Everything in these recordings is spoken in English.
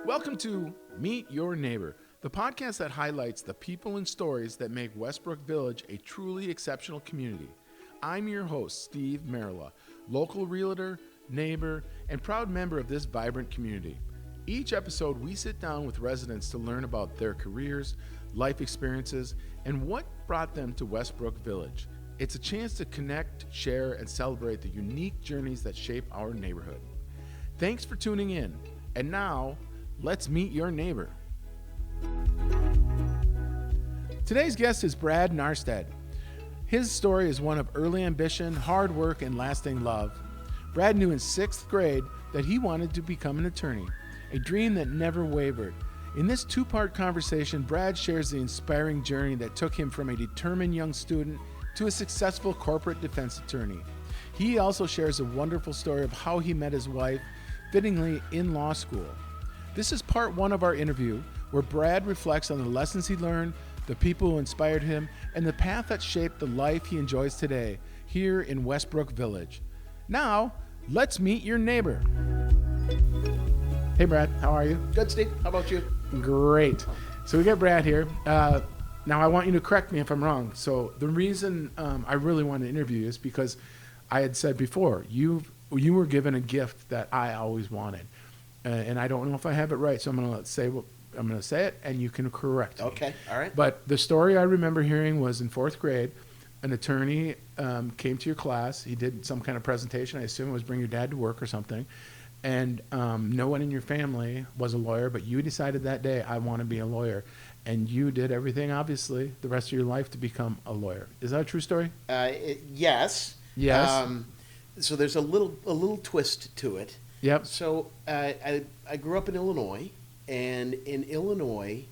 Welcome to Meet Your Neighbor, the podcast that highlights the people and stories that make Westbrook Village a truly exceptional community. I'm your host, Steve Merla, local realtor, neighbor, and proud member of this vibrant community. Each episode, we sit down with residents to learn about their careers, life experiences, and what brought them to Westbrook Village. It's a chance to connect, share, and celebrate the unique journeys that shape our neighborhood. Thanks for tuning in. And now, let's meet your neighbor. Today's guest is Brad Nahrstadt. His story is one of early ambition, hard work, and lasting love. Brad knew in 6th grade that he wanted to become an attorney, a dream that never wavered. In this two-part conversation, Brad shares the inspiring journey that took him from a determined young student to a successful corporate defense attorney. He also shares a wonderful story of how he met his wife, fittingly in law school. This is part one of our interview, where Brad reflects on the lessons he learned, the people who inspired him, and the path that shaped the life he enjoys today here in Westbrook Village. Now, let's meet your neighbor. Hey, Brad, how are you? Good, Steve. How about you? Great. So we got Brad here. Now, I want you to correct me if I'm wrong. So the reason I really want to interview you is because I had said before, you were given a gift that I always wanted. And I don't know if I have it right, so I'm going to say it, and you can correct me. Okay, all right. But the story I remember hearing was in 4th grade, an attorney came to your class. He did some kind of presentation. I assume it was bring your dad to work or something. And no one in your family was a lawyer, but you decided that day, I want to be a lawyer. And you did everything, obviously, the rest of your life to become a lawyer. Is that a true story? Yes. Yes. So there's a little twist to it. Yep. So I grew up in Illinois, and in Illinois,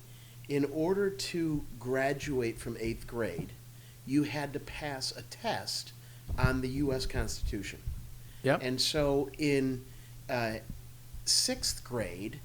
in order to graduate from 8th grade, you had to pass a test on the U.S. Constitution. Yep. And so in 6th grade,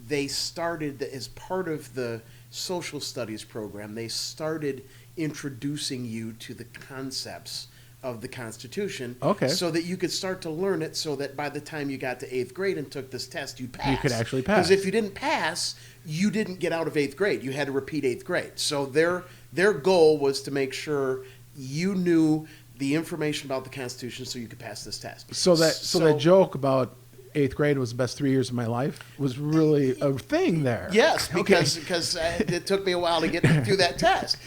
they started, as part of the social studies program, they started introducing you to the concepts of the Constitution, okay, so that you could start to learn it, so that by the time you got to 8th grade and took this test, you'd pass. You could actually pass. Because if you didn't pass, you didn't get out of 8th grade. You had to repeat 8th grade. So their goal was to make sure you knew the information about the Constitution so you could pass this test. So that joke about 8th grade was the best 3 years of my life was really a thing there. Yes, because it took me a while to get through that test.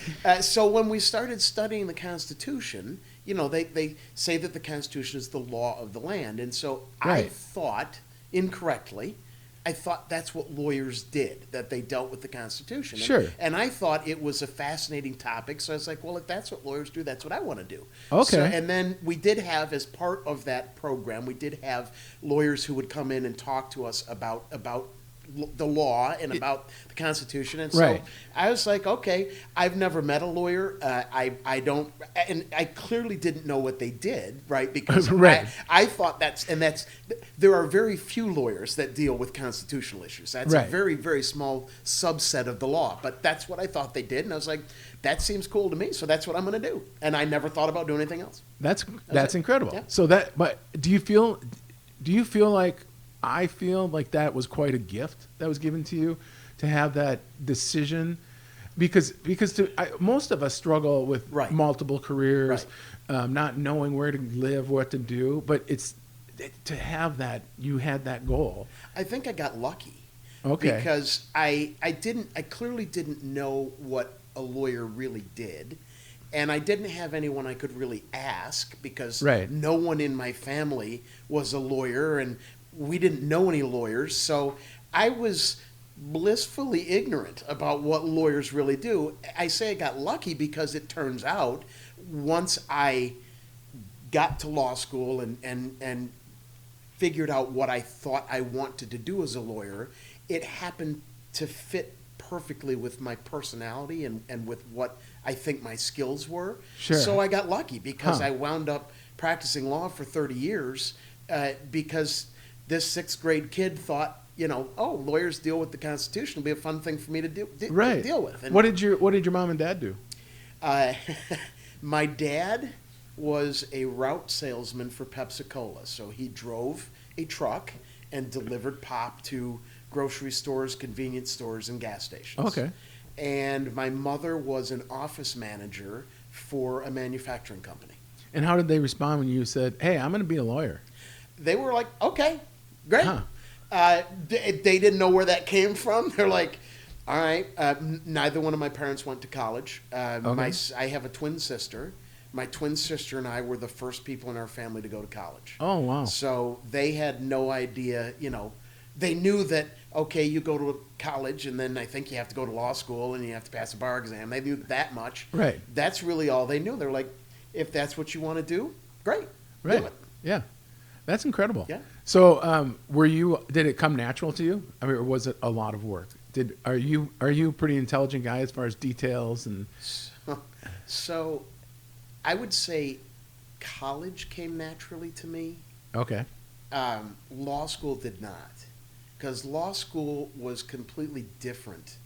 So when we started studying the Constitution, you know, they say that the Constitution is the law of the land. And so right. I thought, incorrectly, that's what lawyers did, that they dealt with the Constitution. Sure. And I thought it was a fascinating topic, so I was like, well, if that's what lawyers do, that's what I want to do. Okay. So, and then we did have, as part of that program, we did have lawyers who would come in and talk to us about the law and about the Constitution. And so right. I was like, okay, I've never met a lawyer. I don't, and I clearly didn't know what they did, right? Because right. I thought there are very few lawyers that deal with constitutional issues. That's right. a very, very small subset of the law. But that's what I thought they did. And I was like, that seems cool to me. So that's what I'm going to do. And I never thought about doing anything else. That's incredible. Yeah. So but do you feel like I feel like that was quite a gift that was given to you to have that decision, because most of us struggle with right. multiple careers, right. Not knowing where to live, what to do. But it's to have that, you had that goal. I think I got lucky. Okay. Because I clearly didn't know what a lawyer really did. And I didn't have anyone I could really ask, because right. no one in my family was a lawyer, and we didn't know any lawyers. So I was blissfully ignorant about what lawyers really do. I say I got lucky because it turns out once I got to law school and figured out what I thought I wanted to do as a lawyer, it happened to fit perfectly with my personality and with what I think my skills were. Sure. So I got lucky because I wound up practicing law for 30 years because this 6th grade kid thought, you know, oh, lawyers deal with the Constitution. It'll be a fun thing for me to deal with. And what did your mom and dad do? My dad was a route salesman for Pepsi-Cola. So he drove a truck and delivered pop to grocery stores, convenience stores, and gas stations. Okay. And my mother was an office manager for a manufacturing company. And how did they respond when you said, "Hey, I'm going to be a lawyer"? They were like, okay, great. Huh. They didn't know where that came from. They're like, all right. Neither one of my parents went to college. I have a twin sister. My twin sister and I were the first people in our family to go to college. Oh, wow. So they had no idea, they knew that, okay, you go to college and then I think you have to go to law school and you have to pass a bar exam. They knew that much. Right. That's really all they knew. They're like, if that's what you want to do, great. Right. Do it. Yeah. That's incredible. Yeah. So, did it come natural to you? I mean, or was it a lot of work? Are you a pretty intelligent guy as far as details and? So I would say college came naturally to me. Okay. Law school did not, because law school was completely different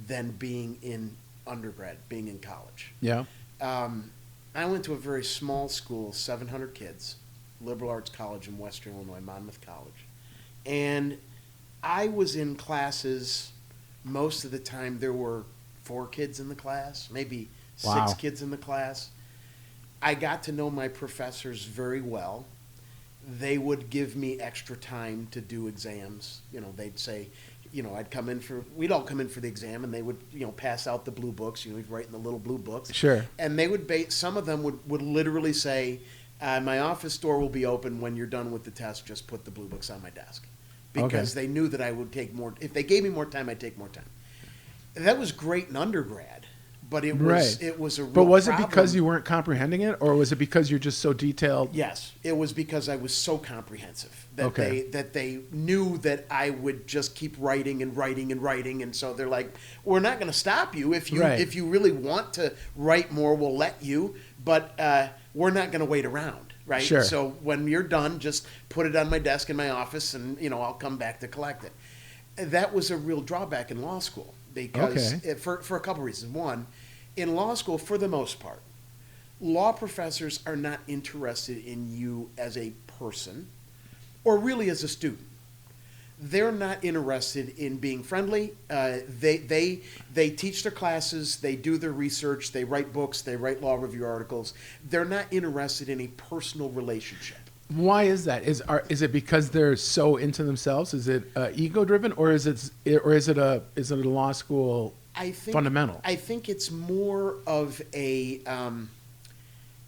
than being in undergrad, being in college. Yeah. I went to a very small school, 700 kids, liberal arts college in Western Illinois, Monmouth College. And I was in classes, most of the time there were 4 kids in the class, maybe 6 kids in the class. I got to know my professors very well. They would give me extra time to do exams. They'd say, we'd all come in for the exam, and they would, pass out the blue books, write in the little blue books. Sure. And they would, some of them would literally say, my office door will be open when you're done with the test, just put the blue books on my desk. Because they knew that I would take more, if they gave me more time, I'd take more time. That was great in undergrad. But it was a real But was problem. it because you weren't comprehending it, or was it because you're just so detailed? Yes, it was because I was so comprehensive that Okay. they knew that I would just keep writing and writing and writing, and so they're like, "We're not going to stop you if you really want to write more. We'll let you, but we're not going to wait around, right? Sure. So when you're done, just put it on my desk in my office, and I'll come back to collect it." That was a real drawback in law school because for a couple reasons. One, in law school, for the most part, law professors are not interested in you as a person or really as a student. They're not interested in being friendly. They teach their classes, they do their research, they write books, they write law review articles. They're not interested in a personal relationship. Why is that? Is it because they're so into themselves? Is it ego driven, or is it a law school fundamental? I think it's more of a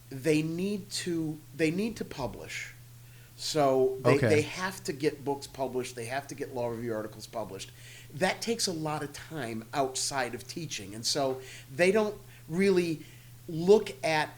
they need to publish. So they have to get books published. They have to get law review articles published. That takes a lot of time outside of teaching. And so they don't really look at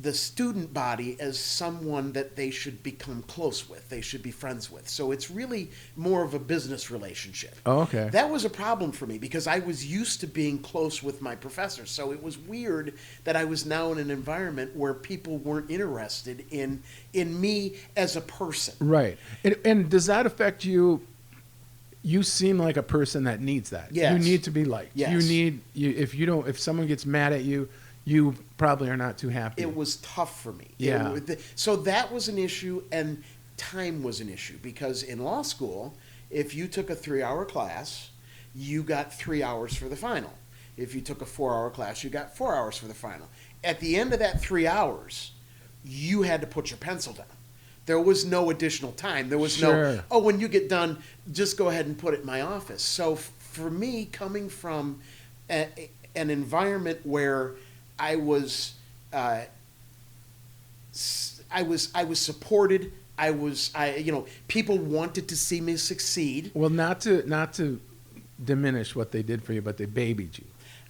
the student body as someone that they should become close with, they should be friends with. So it's really more of a business relationship. Oh, okay. That was a problem for me because I was used to being close with my professors. So it was weird that I was now in an environment where people weren't interested in me as a person. Right. And does that affect you? You seem like a person that needs that. Yes. You need to be liked. Yes. If someone gets mad at you, you probably are not too happy. It was tough for me. Yeah. So that was an issue, and time was an issue because in law school, if you took a 3-hour class, you got 3 hours for the final. If you took a 4-hour class, you got 4 hours for the final. At the end of that 3 hours, you had to put your pencil down. There was no additional time. There was no, when you get done, just go ahead and put it in my office. So for me, coming from an environment where I was supported. People wanted to see me succeed. Well, not to diminish what they did for you, but they babied you.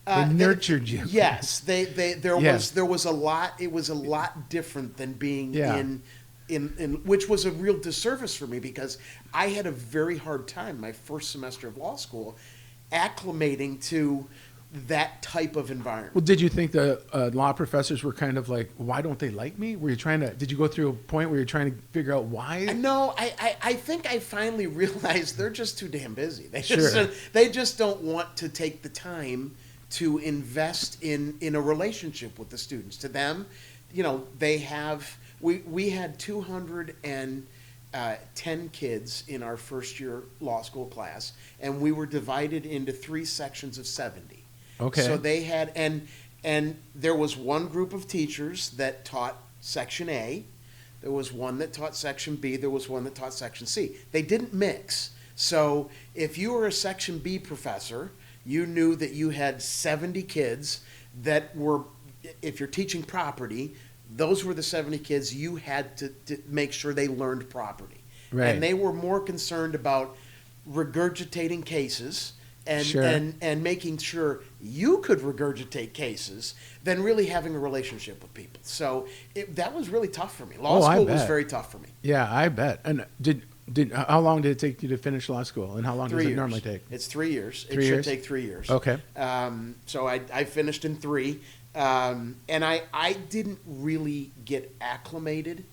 They nurtured you. Yes, there was a lot. It was a lot different than being in which was a real disservice for me because I had a very hard time my first semester of law school acclimating to that type of environment. Well, did you think the law professors were kind of like, why don't they like me? Did you go through a point where you're trying to figure out why? No, I think I finally realized they're just too damn busy. Sure. They just don't want to take the time to invest in a relationship with the students. To them, we had 200 and 10 kids in our first year law school class, and we were divided into 3 sections of 70. Okay. So they had, and there was one group of teachers that taught Section A, there was one that taught Section B, there was one that taught Section C. They didn't mix. So if you were a Section B professor, you knew that you had 70 kids that were, if you're teaching property, those were the 70 kids you had to make sure they learned property. Right. And they were more concerned about regurgitating cases and, Sure. and making sure you could regurgitate cases than really having a relationship with people. So that was really tough for me. Law school was very tough for me. Yeah, I bet. And how long did it take you to finish law school, and how long does it normally take? It's 3 years. It 3 years? should take 3 years. Okay. So I finished in 3. And I didn't really get acclimated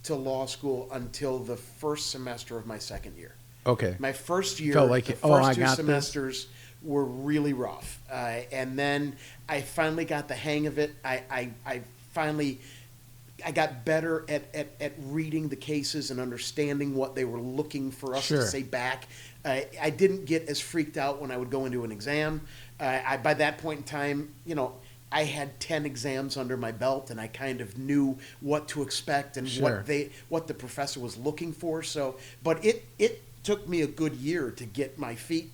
to law school until the first semester of my second year. Okay. My first year, Felt like the I first 2 got semesters were really rough. And then I finally got the hang of it. I got better at reading the cases and understanding what they were looking for us Sure. to say back. I didn't get as freaked out when I would go into an exam. By that point in time, I had 10 exams under my belt, and I kind of knew what to expect and Sure. what the professor was looking for. So, but it took me a good year to get my feet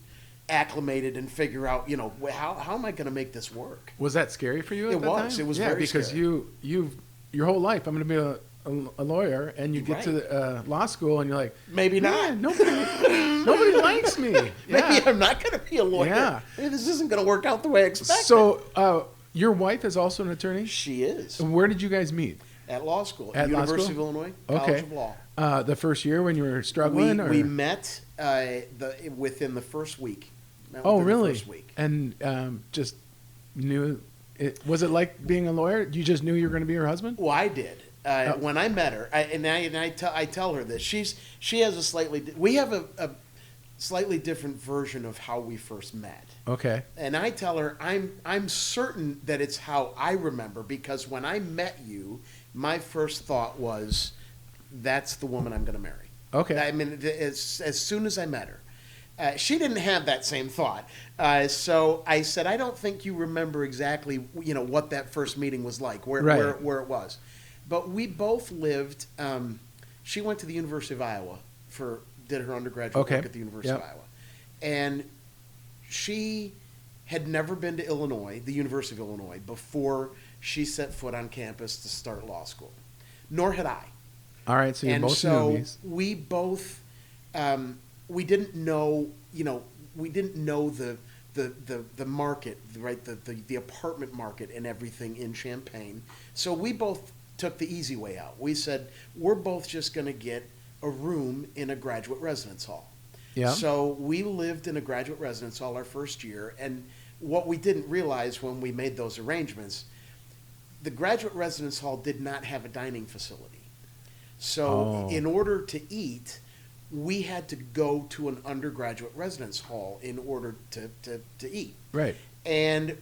acclimated and figure out, how am I going to make this work? Was that scary for you? It was. It was very because scary. you your whole life, I'm going to be a lawyer, and you get to the, law school, and you're like, Maybe not. Nobody likes me. Maybe Yeah. I'm not going to be a lawyer. Yeah. Maybe this isn't going to work out the way I expected. So, your wife is also an attorney? She is. And where did you guys meet? At law school. At law University school? of Illinois Okay. College of Law. The first year when you were struggling? We met within the first week. Oh, really? The first week. And just knew it. Was it like being a lawyer? You just knew you were going to be her husband? Well, I did. When I met her, I tell her this. She has we have a slightly different version of how we first met. Okay. And I tell her I'm certain that it's how I remember, because when I met you, my first thought was, that's the woman I'm going to marry. Okay. I mean, as soon as I met her. She didn't have that same thought. So I said, I don't think you remember exactly, what that first meeting was like, where it was. But we both lived, she went to the University of Iowa did her undergraduate work at the University of Iowa. And she had never been to Illinois, the University of Illinois, before she set foot on campus to start law school. Nor had I. All right, so you're both newbies. We both, we didn't know, we didn't know the market, right, the apartment market and everything in Champaign. So we both took the easy way out. We said, we're both just going to get a room in a graduate residence hall. Yeah. So we lived in a graduate residence hall our first year, and what we didn't realize when we made those arrangements, the graduate residence hall did not have a dining facility. So in order to eat, we had to go to an undergraduate residence hall in order to eat. Right. And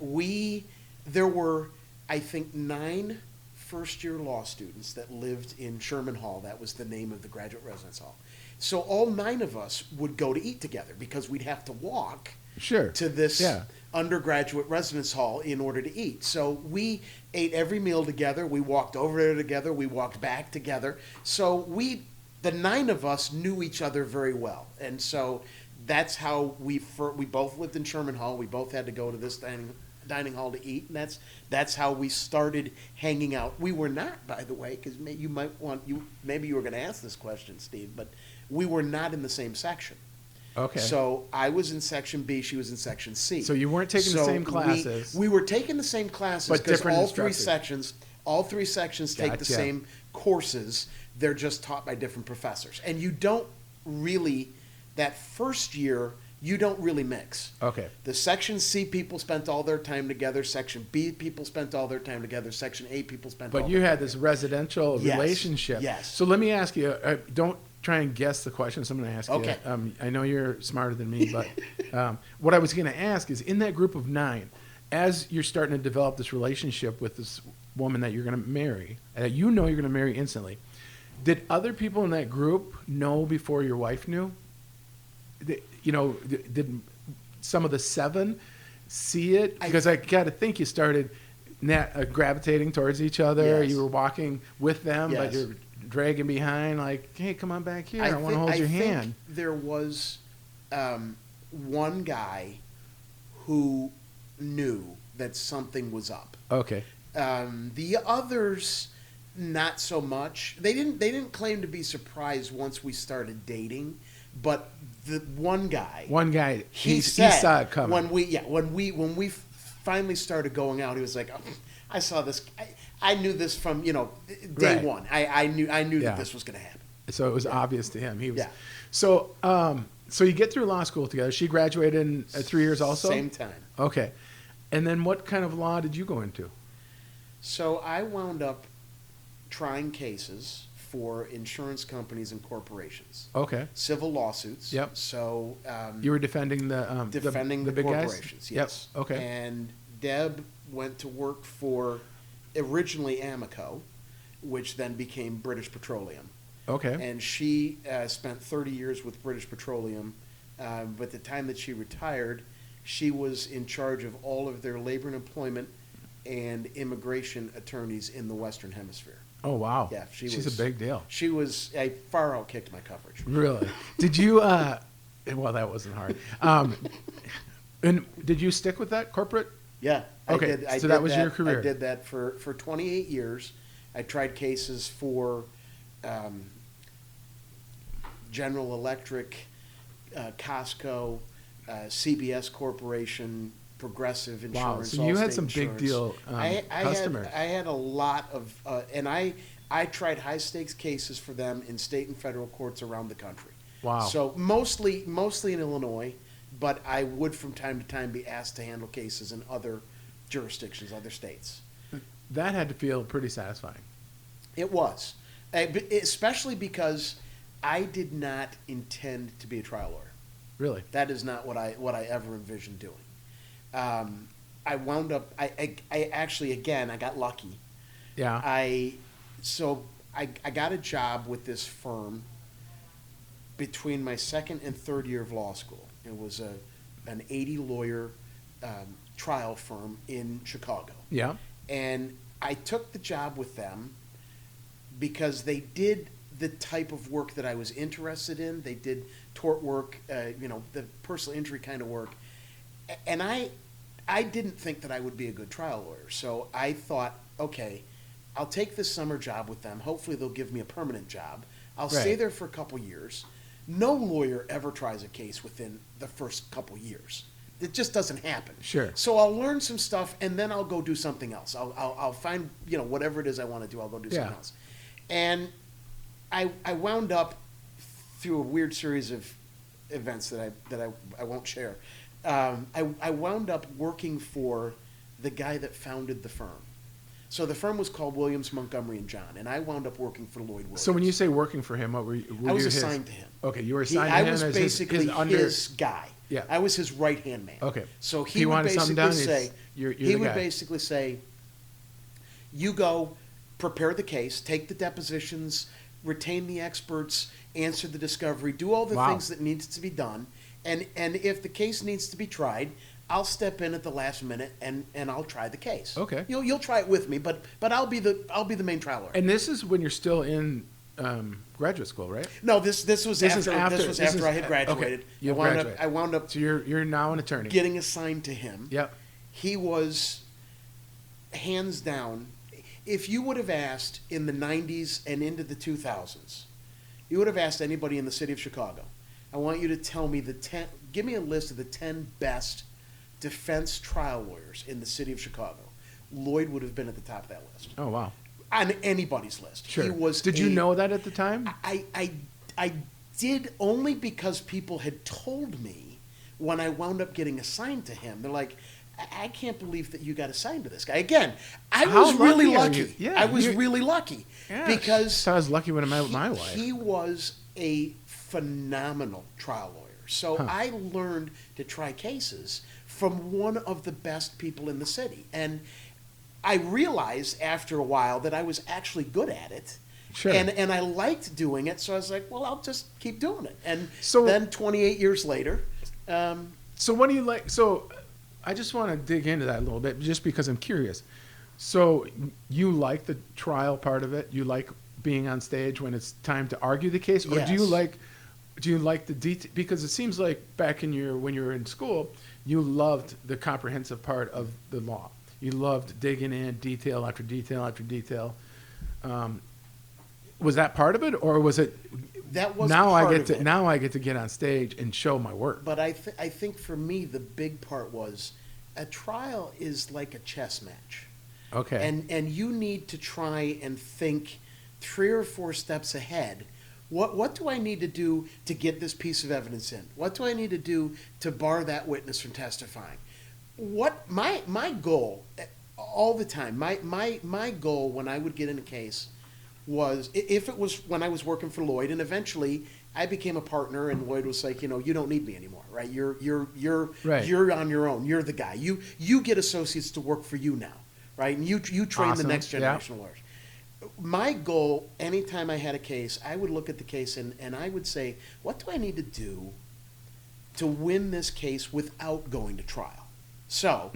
there were, I think, 9 first-year law students that lived in Sherman Hall. That was the name of the graduate residence hall. So all 9 of us would go to eat together, because we'd have to walk to this undergraduate residence hall in order to eat. So we ate every meal together. We walked over there together. We walked back together. So the 9 of us knew each other very well. And so that's how we both lived in Sherman Hall. We both had to go to this dining hall to eat, and that's how we started hanging out. We were not, by the way, because maybe you were going to ask this question, Steve, but we were not in the same section. Okay. So I was in section B, she was in section C. So you weren't taking the same classes. We were taking the same classes, but different all instructors. all three sections take the same courses. They're just taught by different professors. And you don't really, that first year, you don't really mix. Okay. The section C people spent all their time together. Section B people spent all their time together. Section A people spent all their time together. But you had this residential relationship. Yes. So let me ask you, don't try and guess the questions I'm going to ask Okay. you. I know you're smarter than me, but what I was going to ask is, in that group of 9, as you're starting to develop this relationship with this woman that you're going to marry, you're going to marry instantly, Did other people in that group know before your wife knew? Did some of the 7 see it? Because I got to think you started gravitating towards each other. Yes. You were walking with them, but Yes. you're dragging behind, like, hey, come on back here. I want to hold your hand. There was one guy who knew that something was up. Okay. The others, not so much. They didn't claim to be surprised once we started dating, but the one guy, he saw it coming. when we finally started going out, he was like, oh, I saw this. I knew this from day one. I knew that this was going to happen. So it was obvious to him. He was. Yeah. So you get through law school together. She graduated in 3 years also. Same time. Okay. And then what kind of law did you go into? So I wound up trying cases for insurance companies and corporations. Okay. Civil lawsuits. Yep. So You were defending the big corporations. guys? Yes. Yep. Okay. And Deb went to work for originally Amoco, which then became British Petroleum. Okay. And she spent 30 years with British Petroleum. But the time that she retired, she was in charge of all of their labor and employment and immigration attorneys in the Western Hemisphere. Oh, wow. Yeah, she's a big deal. She was far outkicked my coverage. Really? Did you? Well, that wasn't hard. And did you stick with that corporate? Yeah. Okay. I So did that was your career. I did that for 28 years. I tried cases for General Electric, Costco, CBS Corporation, Progressive Insurance. Wow, so you had Allstate some Insurance. big deal customers. I had a lot of, and I tried high stakes cases for them in state and federal courts around the country. Wow. So mostly in Illinois, but I would from time to time be asked to handle cases in other jurisdictions, other states. That had to feel pretty satisfying. It was, especially because I did not intend to be a trial lawyer. Really? That is not what I ever envisioned doing. I wound up. I actually, again, I got lucky. Yeah. I got a job with this firm between my second and third year of law school. It was an 80 lawyer trial firm in Chicago. Yeah. And I took the job with them because they did the type of work that I was interested in. They did tort work, the personal injury kind of work. And I didn't think that I would be a good trial lawyer. So I thought, okay, I'll take this summer job with them. Hopefully they'll give me a permanent job. I'll stay there for a couple years. No lawyer ever tries a case within the first couple years. It just doesn't happen. Sure. So I'll learn some stuff, and then I'll go do something else. I'll find, whatever it is I want to do, I'll go do something else. And I wound up, through a weird series of events that I won't share, I wound up working for the guy that founded the firm. So the firm was called Williams, Montgomery & John, and I wound up working for Lloyd Williams. So when you say working for him, what were you? I was assigned to him. Okay, you were assigned to him. I was basically his guy. Yeah. I was his right-hand man. Okay. So If he he would wanted something basically done, say, you're he the would guy. basically say, you go, prepare the case, take the depositions, retain the experts, answer the discovery, do all the things that needs to be done, and if the case needs to be tried, I'll step in at the last minute and I'll try the case. Okay. You'll try it with me, but I'll be the main trial lawyer. And this is when you're still in graduate school, right? No, this was after I had graduated. Okay. You graduated. I wound up So you're now an attorney. getting assigned to him. Yep. He was hands down. If you would have asked in the 90s and into the 2000s, you would have asked anybody in the city of Chicago, I want you to tell me give me a list of the 10 best defense trial lawyers in the city of Chicago. Lloyd would have been at the top of that list. Oh, wow. On anybody's list. Sure. He was Did you know that at the time? I did, only because people had told me when I wound up getting assigned to him. They're like, I can't believe that you got assigned to this guy. Again, I was really lucky. Yeah, I was really lucky. Yeah, because so I was lucky when I met my wife. He was a phenomenal trial lawyer. So I learned to try cases from one of the best people in the city. And I realized after a while that I was actually good at it. Sure. And I liked doing it, so I was like, well, I'll just keep doing it. And So- then 28 years later, So what do you like? So I just want to dig into that a little bit, just because I'm curious. So you like the trial part of it? You like being on stage when it's time to argue the case, or Yes. do you like the detail? Because it seems like back in when you were in school, you loved the comprehensive part of the law. You loved digging in detail after detail after detail. Was that part of it, or was it? that was Now part I get of to it. now I get to get on stage and show my work. But I think for me, the big part was a trial is like a chess match. Okay. And you need to try and think 3 or 4 steps ahead. What do I need to do to get this piece of evidence in? What do I need to do to bar that witness from testifying? What my goal all the time, my goal when I would get in a case was, if it was when I was working for Lloyd, and eventually I became a partner, and Lloyd was like, you don't need me anymore, right? You're Right. you're on your own. You're the guy. You get associates to work for you now, right? And you train Awesome. the next Yeah. generation of lawyers. My goal, anytime I had a case, I would look at the case and I would say, what do I need to do to win this case without going to trial? So,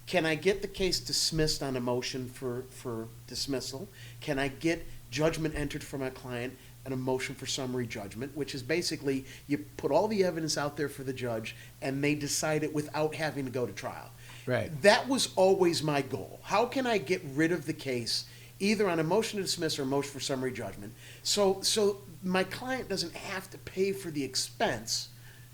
can I get the case dismissed on a motion for dismissal? Can I get judgment entered for my client and a motion for summary judgment, which is basically you put all the evidence out there for the judge and they decide it without having to go to trial? Right. That was always my goal. How can I get rid of the case either on a motion to dismiss or a motion for summary judgment, so my client doesn't have to pay for the expense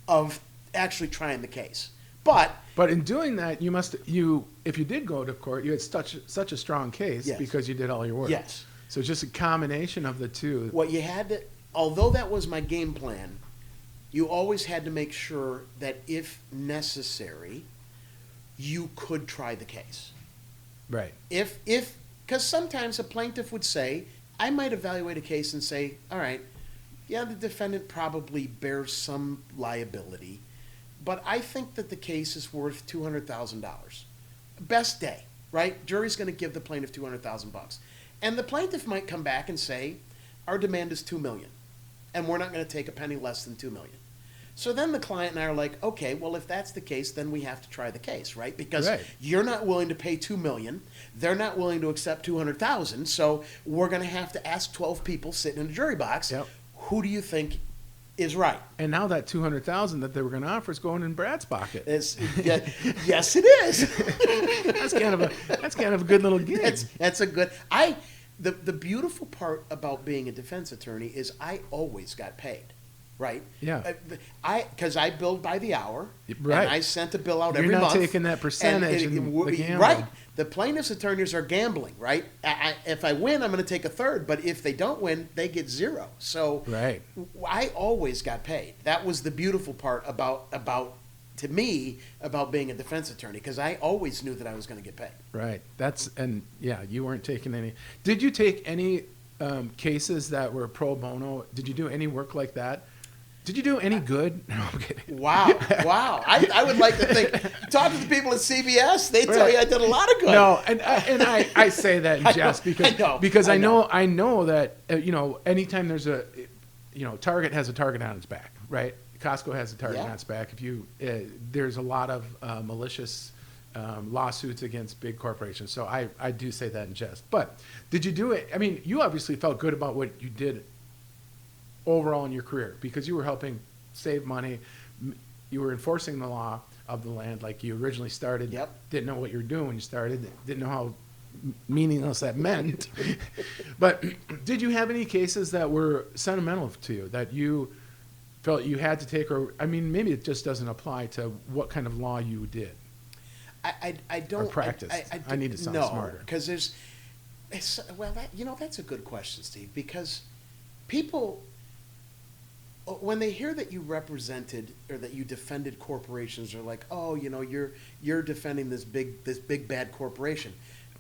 of actually trying the case? But in doing that, if you did go to court, you had such a strong case. Yes. Because you did all your work. yes, So it's just a combination of the two. what you had to, although that was my game plan, you always had to make sure that if necessary, you could try the case. Right. Because sometimes a plaintiff would say, I might evaluate a case and say, all right, yeah, the defendant probably bears some liability, but I think that the case is worth $200,000. Best day, right? Jury's going to give the plaintiff $200,000. And the plaintiff might come back and say, our demand is $2 million, and we're not going to take a penny less than $2 million. So then the client and I are like, okay, well, if that's the case, then we have to try the case, right? Because Right. you're not willing to pay $2 million. They're not willing to accept $200,000. So we're going to have to ask 12 people sitting in a jury box, Yep. who do you think is right? And now that $200,000 that they were going to offer is going in Brad's pocket. Yes, it is. That's kind of a good little gig. That's a good. The beautiful part about being a defense attorney is I always got paid. Right. Yeah. Because I billed by the hour. Right. And I sent a bill out You're every not month. taking that percentage and the gambling. Right. The plaintiff's attorneys are gambling. Right. If I win, I'm going to take a third. But if they don't win, they get 0. So Right. I always got paid. That was the beautiful part about to me about being a defense attorney, because I always knew that I was going to get paid. Right. You weren't taking any. Did you take any cases that were pro bono? Did you do any work like that? Did you do any good? No, I'm kidding. Wow. I would like to think, talk to the people at CBS, they tell you I did a lot of good. No, and I say that in jest because I know that anytime there's Target has a target on its back, right? Costco has a target on its back. There's a lot of malicious lawsuits against big corporations. So I do say that in jest. But did you do it? I mean, you obviously felt good about what you did overall in your career, because you were helping save money. You were enforcing the law of the land like you originally started. Yep. Didn't know what you were doing when you started. Didn't know how meaningless that meant. But did you have any cases that were sentimental to you that you felt you had to take, or maybe it just doesn't apply to what kind of law you did? I don't. Or practiced. I need to sound smarter. Because that's a good question, Steve, because people, when they hear that you represented or that you defended corporations, are like, oh, you're defending this big bad corporation.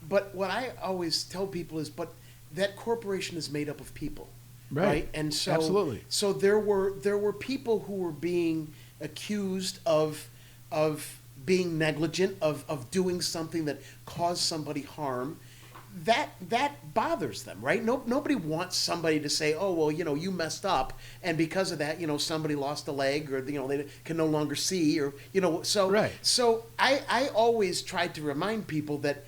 But what I always tell people is, but that corporation is made up of people, right? And so, absolutely. So there were people who were being accused of being negligent, of doing something that caused somebody harm. that bothers them, right? Nobody wants somebody to say, oh, well, you messed up, and because of that, somebody lost a leg, or they can no longer see, or so. Right. So I always tried to remind people that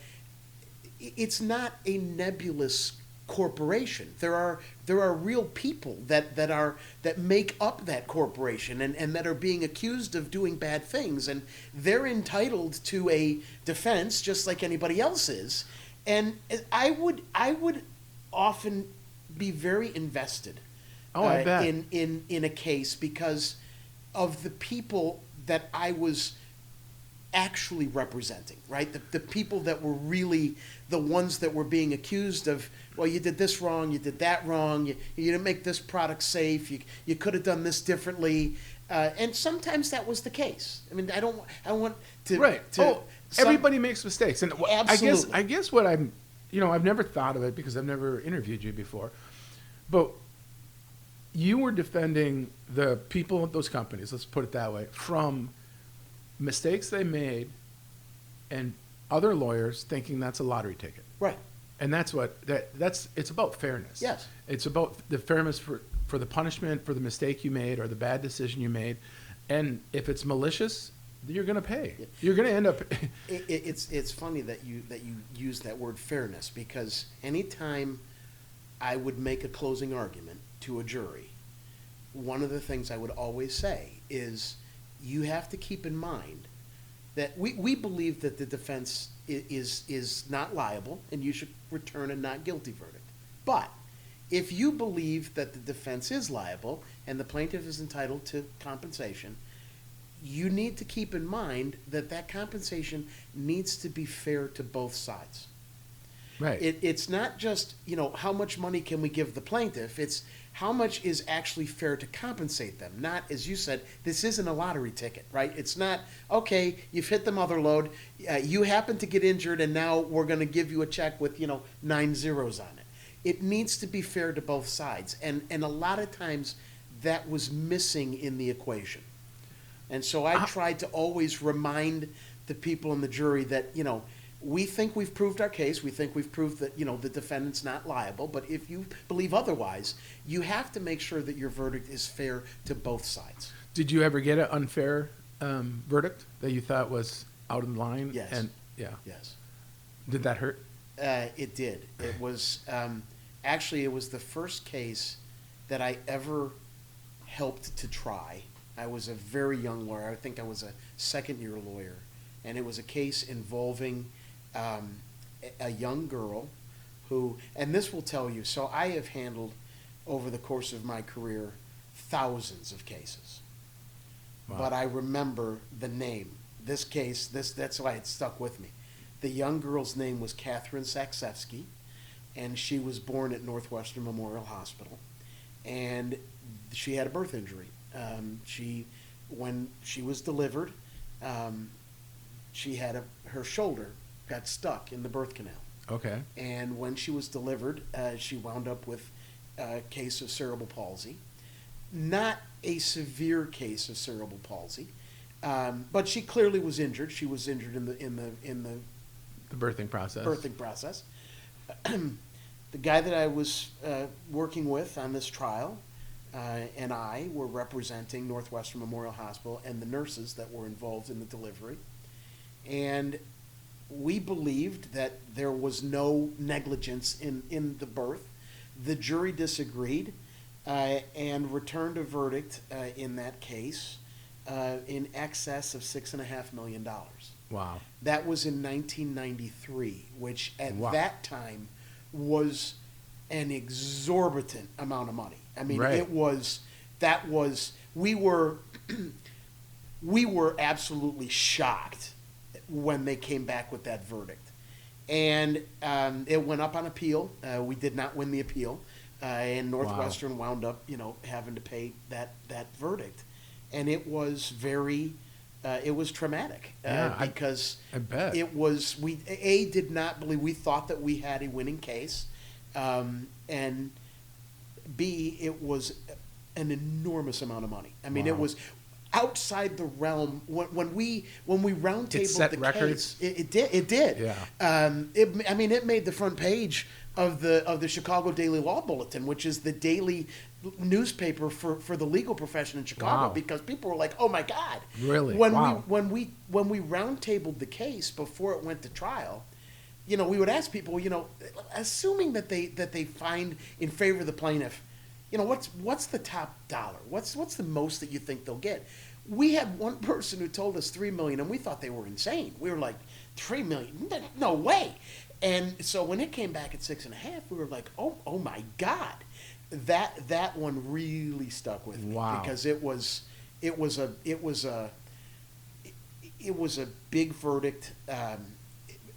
it's not a nebulous corporation. There are real people that make up that corporation, and that are being accused of doing bad things, and they're entitled to a defense just like anybody else is. And I would often be very invested I bet. in a case because of the people that I was actually representing, right? The people that were really the ones that were being accused of, well, you did this wrong, you did that wrong, you didn't make this product safe, you could have done this differently, and sometimes that was the case. I mean, I don't want to. Right. To, everybody makes mistakes, and Absolutely. I guess what I'm, I've never thought of it because I've never interviewed you before, but you were defending the people of those companies, let's put it that way, from mistakes they made, and other lawyers thinking that's a lottery ticket. Right. And that's it's about fairness. Yes. It's about the fairness for the punishment for the mistake you made or the bad decision you made. And if it's malicious, you're going to pay. Yeah. You're going to end up. It's funny that you use that word fairness, because anytime I would make a closing argument to a jury, one of the things I would always say is, you have to keep in mind that we believe that the defense is not liable and you should return a not guilty verdict. But if you believe that the defense is liable and the plaintiff is entitled to compensation, you need to keep in mind that that compensation needs to be fair to both sides. Right. It's not just, how much money can we give the plaintiff? It's how much is actually fair to compensate them. Not, as you said, this isn't a lottery ticket, right? It's not, okay, you've hit the mother load, you happen to get injured, and now we're going to give you a check with, 9 zeros on it. It needs to be fair to both sides. And a lot of times that was missing in the equation. And so I tried to always remind the people in the jury that, we think we've proved our case. We think we've proved that, the defendant's not liable. But if you believe otherwise, you have to make sure that your verdict is fair to both sides. Did you ever get an unfair verdict that you thought was out of line? Yes. And yeah. Yes. Did that hurt? It did. It was actually, it was the first case that I ever helped to try. I was a very young lawyer. I think I was a second-year lawyer, and it was a case involving a young girl who, and this will tell you, so I have handled over the course of my career thousands of cases. Wow. But I remember the name. This case, that's why it stuck with me. The young girl's name was Catherine Saksevsky, and she was born at Northwestern Memorial Hospital, and she had a birth injury. When she was delivered, she had her shoulder got stuck in the birth canal. Okay. And when she was delivered, she wound up with a case of cerebral palsy. Not a severe case of cerebral palsy, but she clearly was injured. She was injured in the birthing process. The guy that I was working with on this trial and I were representing Northwestern Memorial Hospital and the nurses that were involved in the delivery. And we believed that there was no negligence in the birth. The jury disagreed and returned a verdict in that case in excess of $6.5 million. Wow. That was in 1993, which at Wow. that time was an exorbitant amount of money. I mean, Right. we were absolutely shocked when they came back with that verdict. And it went up on appeal. We did not win the appeal. And Northwestern wound up, having to pay that verdict. And it was it was traumatic because I bet. it was, we did not believe, we thought that we had a winning case. And B, it was an enormous amount of money. I mean, Wow. it was, outside the realm when we roundtabled set the records. case. It did. Yeah. It made the front page of the Chicago Daily Law Bulletin, which is the daily newspaper for the legal profession in Chicago, Wow. because people were like, "Oh my God!" Really? When Wow. we roundtabled the case before it went to trial, we would ask people, assuming that they find in favor of the plaintiff, what's the top dollar? What's the most that you think they'll get? We had one person who told us $3 million, and we thought they were insane. We were like, $3 million? No way! And so when it came back at 6.5, we were like, oh my God, that one really stuck with me. Wow. Because it was a big verdict,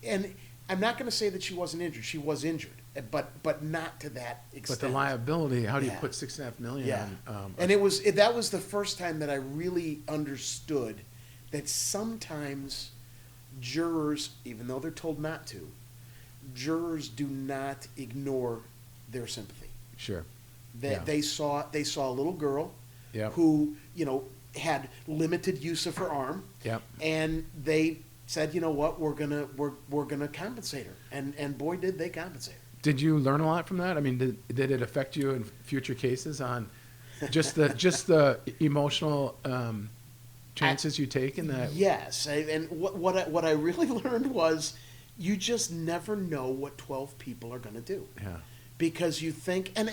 and I'm not going to say that she wasn't injured. She was injured, but not to that extent. But the liability, how do you Yeah. put $6.5 million Yeah, on? and that was the first time that I really understood that sometimes jurors, even though they're told not to, jurors do not ignore their sympathy. Sure. They saw a little girl Yep. who had limited use of her arm, Yep. and they said, what, we're gonna compensate her, and boy did they compensate her. Did you learn a lot from that? I mean, did it affect you in future cases on just the emotional chances you take in that? Yes, and what I really learned was you just never know what 12 people are going to do. Yeah. Because you think, and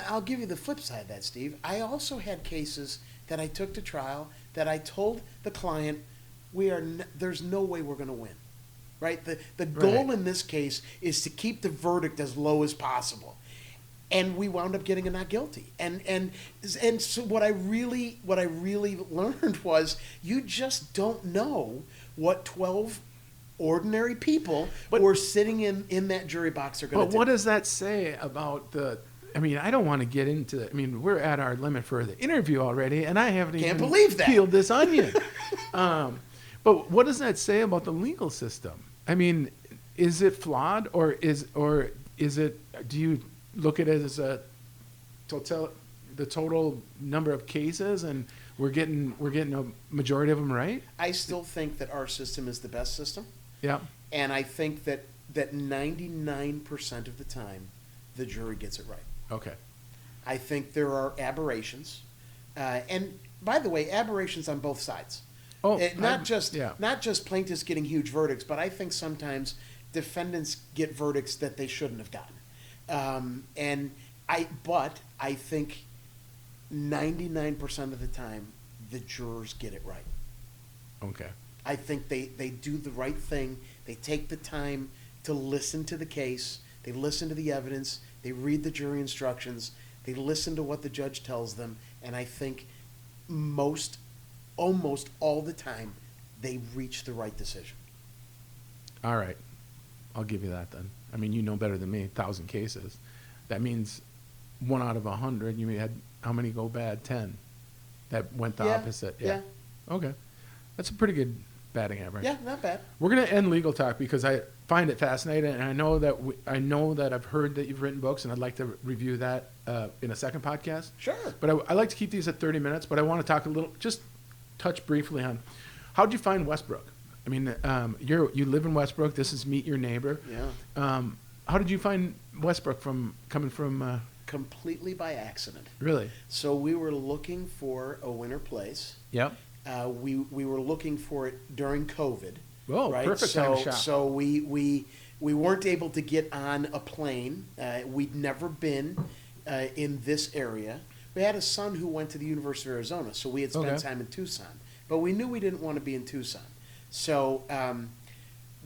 I'll give you the flip side of that, Steve. I also had cases that I took to trial that I told the client, there's no way we're going to win. Right? The goal Right. in this case is to keep the verdict as low as possible. And we wound up getting a not guilty. And so what I really learned was you just don't know what 12 ordinary people who are sitting in that jury box are going to do. But what does that say about I don't want to get into we're at our limit for the interview already, and I haven't Can't even believe that. peeled this onion. But what does that say about the legal system? I mean, is it flawed, or is it? Do you look at it as the total number of cases, and we're getting a majority of them right? I still think that our system is the best system. Yeah. And I think that 99% of the time, the jury gets it right. Okay. I think there are aberrations. And by the way, aberrations on both sides. Oh, Not just plaintiffs getting huge verdicts, but I think sometimes defendants get verdicts that they shouldn't have gotten. But I think 99% of the time, the jurors get it right. Okay. I think they do the right thing. They take the time to listen to the case. They listen to the evidence. They read the jury instructions. They listen to what the judge tells them. And I think almost all the time, they reach the right decision. All right. I'll give you that then. I mean, you know better than me, 1,000 cases. That means 1 out of 100. You had how many go bad? 10. That went the opposite. Yeah. Okay. That's a pretty good batting average. Yeah, not bad. We're going to end legal talk because I find it fascinating, and I know that I've heard that you've written books, and I'd like to review that in a second podcast. Sure. But I like to keep these at 30 minutes, but I want to talk just touch briefly on how'd you find Westbrook? I mean, you live in Westbrook. This is Meet Your Neighbor. Yeah. How did you find Westbrook coming from? Completely by accident. Really? So we were looking for a winter place. Yep. We were looking for it during COVID. Oh, right? perfect time to shop. So we weren't able to get on a plane. We'd never been in this area. We had a son who went to the University of Arizona, so we had spent time in Tucson. But we knew we didn't want to be in Tucson. So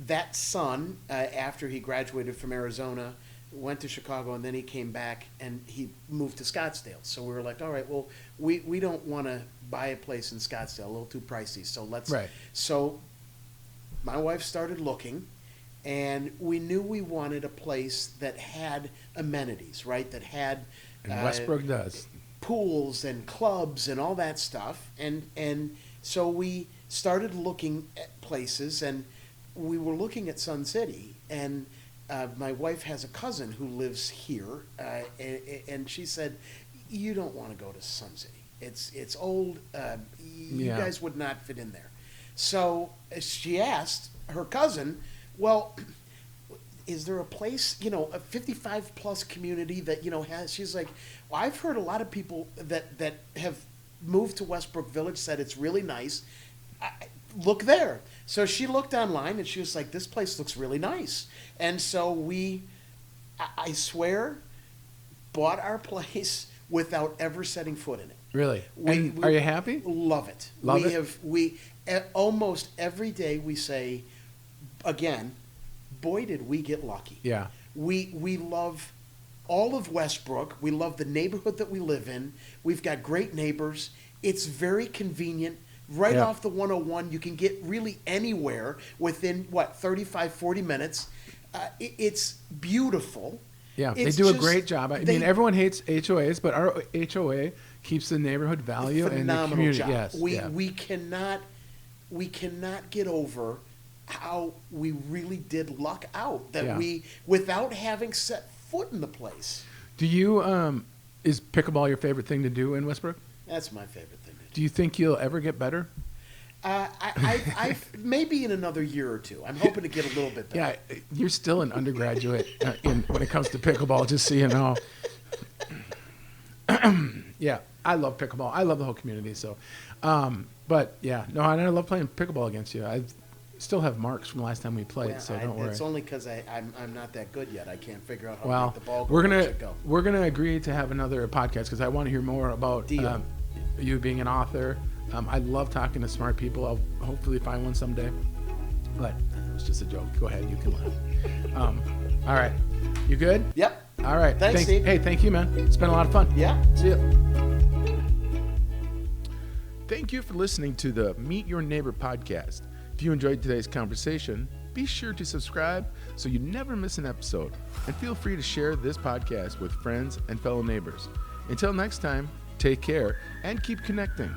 that son, after he graduated from Arizona, went to Chicago, and then he came back and he moved to Scottsdale. So we were like, all right, well, we don't want to buy a place in Scottsdale, a little too pricey. So So my wife started looking, and we knew we wanted a place that had amenities, right? That had And Westbrook does. pools and clubs and all that stuff. And so we started looking at places, and we were looking at Sun City, and my wife has a cousin who lives here, and she said, you don't want to go to Sun City. It's old. You Yeah. guys would not fit in there. So she asked her cousin, well, is there a place, a 55 plus community that, has, she's like, well, I've heard a lot of people that have moved to Westbrook Village said it's really nice. Look there. So she looked online and she was like, this place looks really nice. And so I swear, bought our place without ever setting foot in it. Really? Are you happy? Love it. Love it? Almost every day we say, again, boy, did we get lucky. Yeah. We love all of Westbrook. We love the neighborhood that we live in. We've got great neighbors. It's very convenient. Right Yeah. off the 101, you can get really anywhere within, 35, 40 minutes. It's beautiful. Yeah, It's they do a just- great job. I mean, everyone hates HOAs, but our HOA keeps the neighborhood value and the Phenomenal community. job. Yes, We cannot get over how we really did luck out that Yeah. we, without having set foot in the place. Do you is pickleball your favorite thing to do in Westbrook? That's my favorite thing to do. Do you think you'll ever get better? I maybe in another year or two. I'm hoping to get a little bit better. Yeah, you're still an undergraduate when it comes to pickleball, just so you know. Yeah, I love pickleball. I love the whole community. So, but yeah, no, I love playing pickleball against you. I still have marks from the last time we played, Well, so don't worry. It's only because I'm not that good yet. I can't figure out how to Well, make the ball go. we're where it gonna should go. we're gonna agree to have another podcast because I want to hear more about Deal. you being an author. I love talking to smart people. I'll hopefully find one someday. But it was just a joke. Go ahead, you can laugh. All right, you good? Yep. All right. Thanks, Steve. Hey, thank you, man. It's been a lot of fun. Yeah. See ya. Thank you for listening to the Meet Your Neighbor podcast. If you enjoyed today's conversation, be sure to subscribe so you never miss an episode. And feel free to share this podcast with friends and fellow neighbors. Until next time, take care and keep connecting.